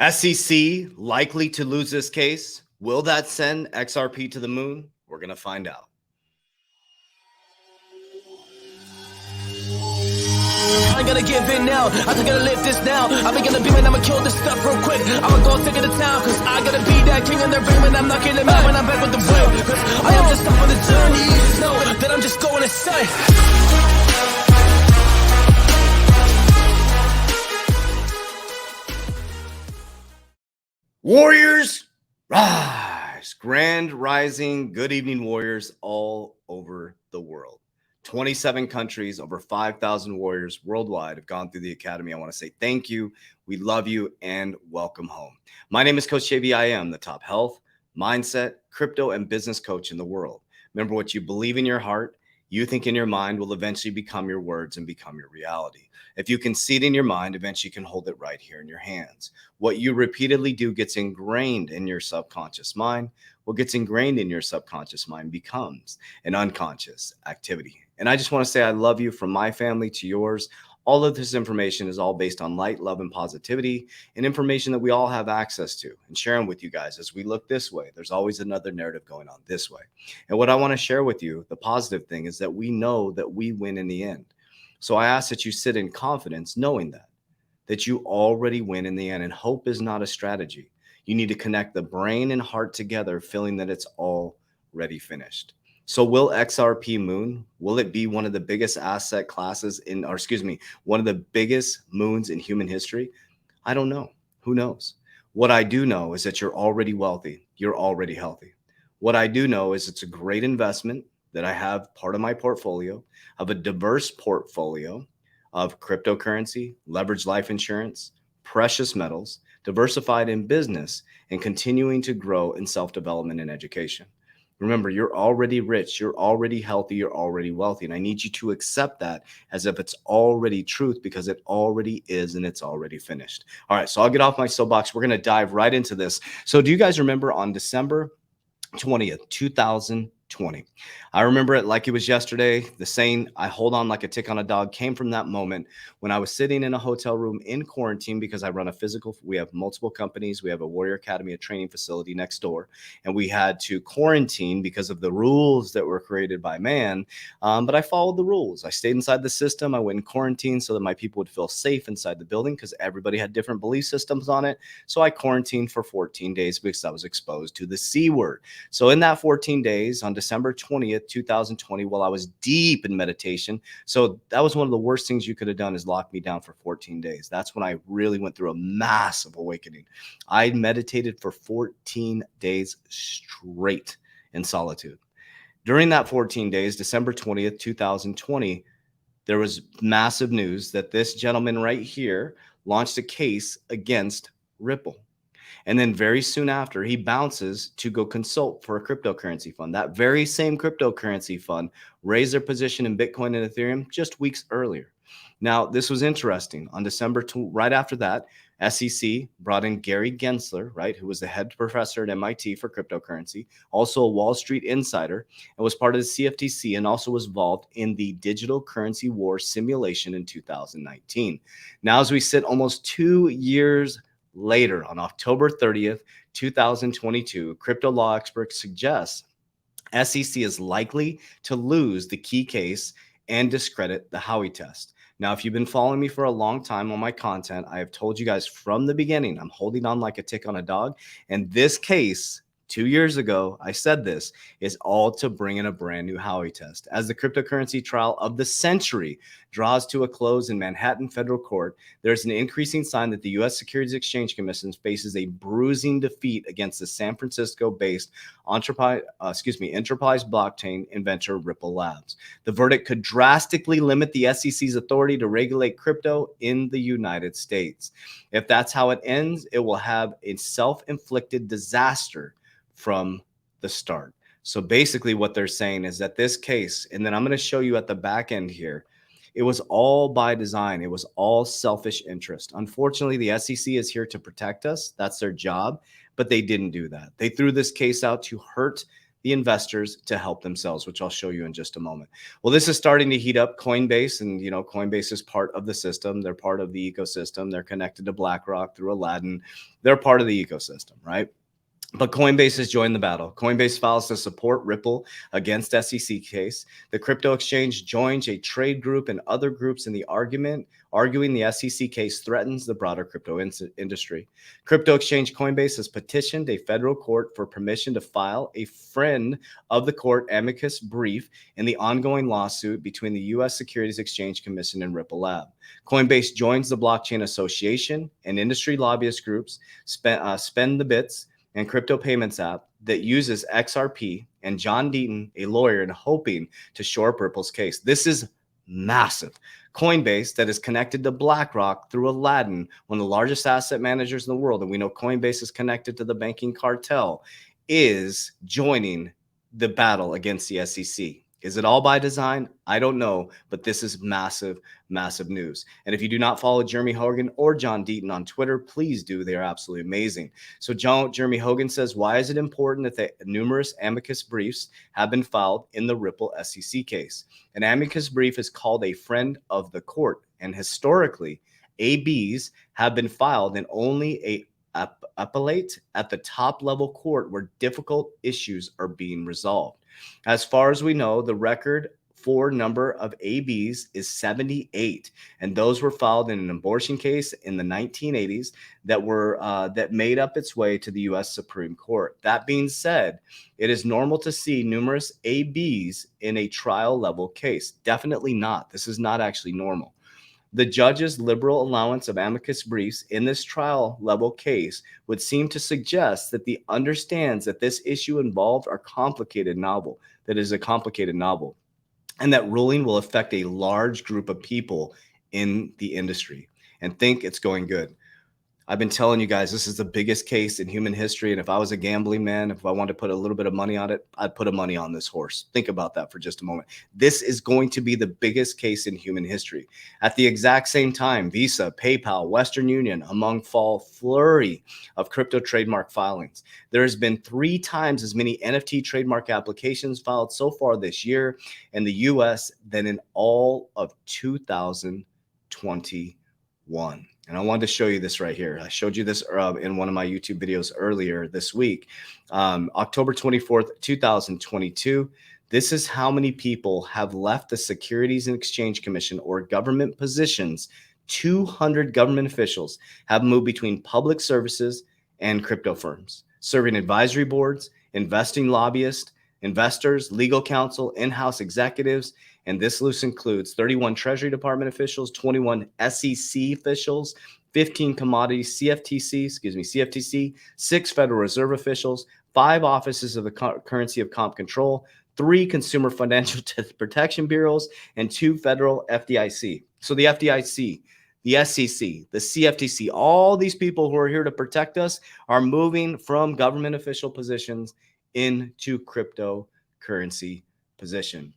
SEC likely to lose this case. Will that send XRP to the moon? We're going to find out. I ain't gonna give in now. I think gonna live this now. I'm gonna be man, I'ma kill this stuff real quick. I'ma go take it to town, cause I gotta be that king in the ring when I'm knocking them out when I'm back with the win. Cause I am just up on the journey. You just know that I'm just going insane. Warriors, rise. Grand rising. Good evening, warriors all over the world. 27 countries, over 5,000 warriors worldwide have gone through the academy. I want to say thank you. We love you and welcome home. My name is Coach JV. I am the top health, mindset, crypto, and business coach in the world. Remember, what you believe in your heart, you think in your mind will eventually become your words and become your reality. If you can see it in your mind, eventually you can hold it right here in your hands. What you repeatedly do gets ingrained in your subconscious mind. What gets ingrained in your subconscious mind becomes an unconscious activity. And I just want to say I love you from my family to yours. All of this information is all based on light, love, and positivity, and information that we all have access to and sharing with you guys. As we look this way, there's always another narrative going on this way. And what I want to share with you, the positive thing, is that we know that we win in the end. So I ask that you sit in confidence knowing that you already win in the end. And hope is not a strategy. You need to connect the brain and heart together, feeling that it's already finished. So will XRP Moon, will it be one of the biggest asset classes one of the biggest moons in human history? I don't know. Who knows? What I do know is that you're already wealthy. You're already healthy. What I do know is it's a great investment that I have part of my portfolio, of a diverse portfolio of cryptocurrency, leveraged life insurance, precious metals, diversified in business, and continuing to grow in self-development and education. Remember, you're already rich, you're already healthy, you're already wealthy. And I need you to accept that as if it's already truth, because it already is and it's already finished. All right, so I'll get off my soapbox. We're going to dive right into this. So do you guys remember on December 20th, 2020. I remember it like it was yesterday. The saying, I hold on like a tick on a dog, came from that moment when I was sitting in a hotel room in quarantine because I run we have multiple companies. We have a Warrior Academy, a training facility next door, and we had to quarantine because of the rules that were created by man. But I followed the rules. I stayed inside the system. I went in quarantine so that my people would feel safe inside the building because everybody had different belief systems on it. So I quarantined for 14 days because I was exposed to the C word. So in that 14 days, on December 20th, 2020, while I was deep in meditation, so that was one of the worst things you could have done, is lock me down for 14 days. That's when I really went through a massive awakening. I meditated for 14 days straight in solitude. During that 14 days, December 20th, 2020, there was massive news that this gentleman right here launched a case against Ripple. And then very soon after, he bounces to go consult for a cryptocurrency fund. That very same cryptocurrency fund raised their position in Bitcoin and Ethereum just weeks earlier. Now, this was interesting. On December 2, right after that, SEC brought in Gary Gensler, right, who was the head professor at MIT for cryptocurrency, also a Wall Street insider, and was part of the CFTC, and also was involved in the digital currency war simulation in 2019. Now, as we sit almost 2 years later, on October 30th, 2022, crypto law experts suggest SEC is likely to lose the key case and discredit the Howey test. Now, if you've been following me for a long time on my content, I have told you guys from the beginning, I'm holding on like a tick on a dog. And this case, 2 years ago, I said this, is all to bring in a brand new Howey test. As the cryptocurrency trial of the century draws to a close in Manhattan federal court, there's an increasing sign that the U.S. Securities Exchange Commission faces a bruising defeat against the San Francisco-based enterprise blockchain inventor Ripple Labs. The verdict could drastically limit the SEC's authority to regulate crypto in the United States. If that's how it ends, it will have a self-inflicted disaster from the start. So basically what they're saying is that this case, and then I'm going to show you at the back end here, it was all by design. It was all selfish interest. Unfortunately, the SEC is here to protect us. That's their job, but they didn't do that. They threw this case out to hurt the investors to help themselves, which I'll show you in just a moment. Well, this is starting to heat up. Coinbase, and Coinbase is part of the system. They're part of the ecosystem. They're connected to BlackRock through Aladdin. They're part of the ecosystem, right? But Coinbase has joined the battle. Coinbase files to support Ripple against SEC case. The crypto exchange joins a trade group and other groups in the argument, arguing the SEC case threatens the broader crypto industry. Crypto exchange Coinbase has petitioned a federal court for permission to file a friend of the court amicus brief in the ongoing lawsuit between the U.S. Securities Exchange Commission and Ripple Lab. Coinbase joins the Blockchain Association and industry lobbyist groups, Spend the Bits, and crypto payments app that uses Xrp and John Deaton, a lawyer, and hoping to shore up Ripple's case. This is massive. Coinbase, that is connected to BlackRock through Aladdin, one of the largest asset managers in the world, and we know Coinbase is connected to the banking cartel, is joining the battle against the SEC. Is it all by design? I don't know, but this is massive, massive news. And if you do not follow Jeremy Hogan or John Deaton on Twitter, please do. They are absolutely amazing. So Jeremy Hogan says, why is it important that the numerous amicus briefs have been filed in the Ripple SEC case? An amicus brief is called a friend of the court, and historically, ABs have been filed in only a appellate at the top level court where difficult issues are being resolved. As far as we know, the record for number of ABs is 78, and those were filed in an abortion case in the 1980s that made up its way to the U.S. Supreme Court. That being said, it is normal to see numerous ABs in a trial level case. Definitely not. This is not actually normal. The judge's liberal allowance of amicus briefs in this trial level case would seem to suggest that he understands that this issue involved are complicated novel, that is a complicated novel, and that ruling will affect a large group of people in the industry and think it's going good. I've been telling you guys, this is the biggest case in human history. And if I was a gambling man, if I wanted to put a little bit of money on it, I'd put money on this horse. Think about that for just a moment. This is going to be the biggest case in human history. At the exact same time, Visa, PayPal, Western Union, among fall flurry of crypto trademark filings. There has been 3 times as many NFT trademark applications filed so far this year in the US than in all of 2021. And I wanted to show you this right here. I showed you this in one of my YouTube videos earlier this week. October 24th, 2022. This is how many people have left the Securities and Exchange Commission or government positions. 200 government officials have moved between public services and crypto firms, serving advisory boards, investing lobbyists, investors, legal counsel, in-house executives. And this list includes 31 Treasury Department officials, 21 SEC officials, 15 commodities CFTC, 6 Federal Reserve officials, 5 offices of the Currency of Comp Control, 3 Consumer Financial Protection Bureaus, and 2 federal FDIC. So the FDIC, the SEC, the CFTC, all these people who are here to protect us are moving from government official positions into cryptocurrency position.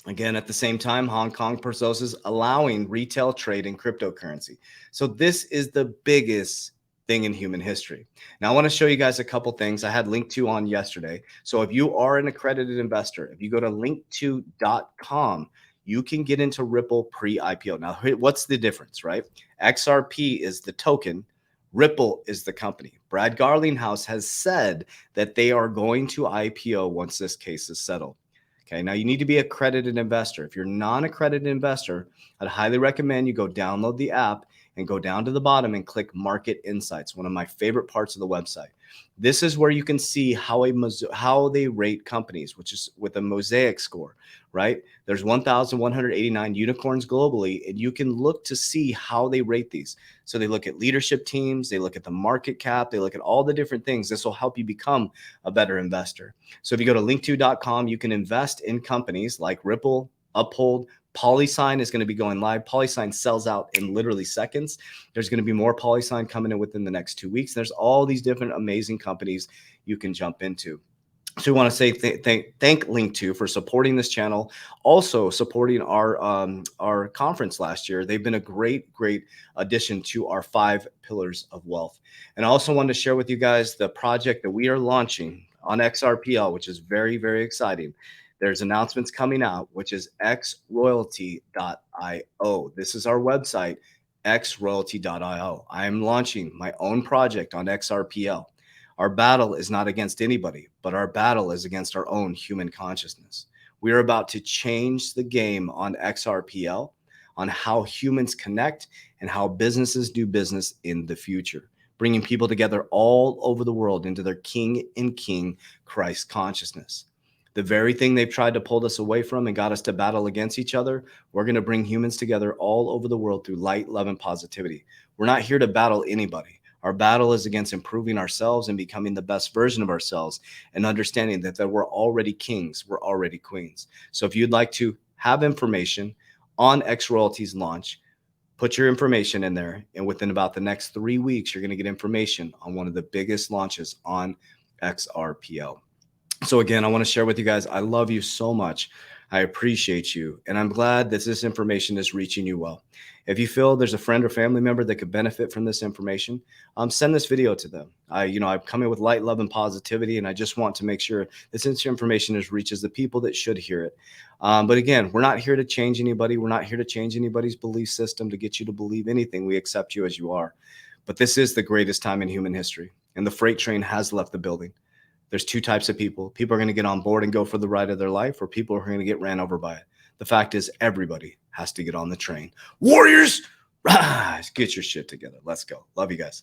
Again, at the same time, Hong Kong proposes allowing retail trade in cryptocurrency. So this is the biggest thing in human history. Now, I want to show you guys a couple things. I had Link2 on yesterday. So if you are an accredited investor, if you go to link2.com, you can get into Ripple pre-IPO. Now, what's the difference, right? XRP is the token. Ripple is the company. Brad Garlinghouse has said that they are going to IPO once this case is settled. Okay, now you need to be an accredited investor. If you're non-accredited investor, I'd highly recommend you go download the app and go down to the bottom and click Market Insights, one of my favorite parts of the website. This is where you can see how they rate companies, which is with a mosaic score, right? There's 1,189 unicorns globally, and you can look to see how they rate these. So they look at leadership teams, they look at the market cap, they look at all the different things. This will help you become a better investor. So if you go to link2.com, you can invest in companies like Ripple, Uphold. Polysign is going to be going live. Polysign sells out in literally seconds. There's going to be more Polysign coming in within the next 2 weeks. There's all these different amazing companies you can jump into. So we want to say thank Link2 for supporting this channel, also supporting our conference last year. They've been a great addition to our 5 pillars of wealth. And I also wanted to share with you guys the project that we are launching. on XRPL, which is very, very exciting. There's announcements coming out, which is xroyalty.io. This is our website, xroyalty.io. I am launching my own project on XRPL. Our battle is not against anybody, but our battle is against our own human consciousness. We are about to change the game on XRPL on how humans connect and how businesses do business in the future, bringing people together all over the world into their King and King Christ consciousness. The very thing they've tried to pull us away from and got us to battle against each other, we're going to bring humans together all over the world through light, love, and positivity. We're not here to battle anybody. Our battle is against improving ourselves and becoming the best version of ourselves and understanding that we're already kings, we're already queens. So if you'd like to have information on X Royalty's launch, put your information in there. And within about the next 3 weeks, you're going to get information on one of the biggest launches on XRPL. So again, I want to share with you guys, I love you so much. I appreciate you. And I'm glad that this information is reaching you well. If you feel there's a friend or family member that could benefit from this information, send this video to them. I've come in with light, love, and positivity, and I just want to make sure this information reaches the people that should hear it. But again, we're not here to change anybody. We're not here to change anybody's belief system to get you to believe anything. We accept you as you are. But this is the greatest time in human history, and the freight train has left the building. There's two types of people. People are going to get on board and go for the ride of their life, or people are going to get ran over by it. The fact is, everybody has to get on the train. Warriors, rise, get your shit together. Let's go. Love you guys.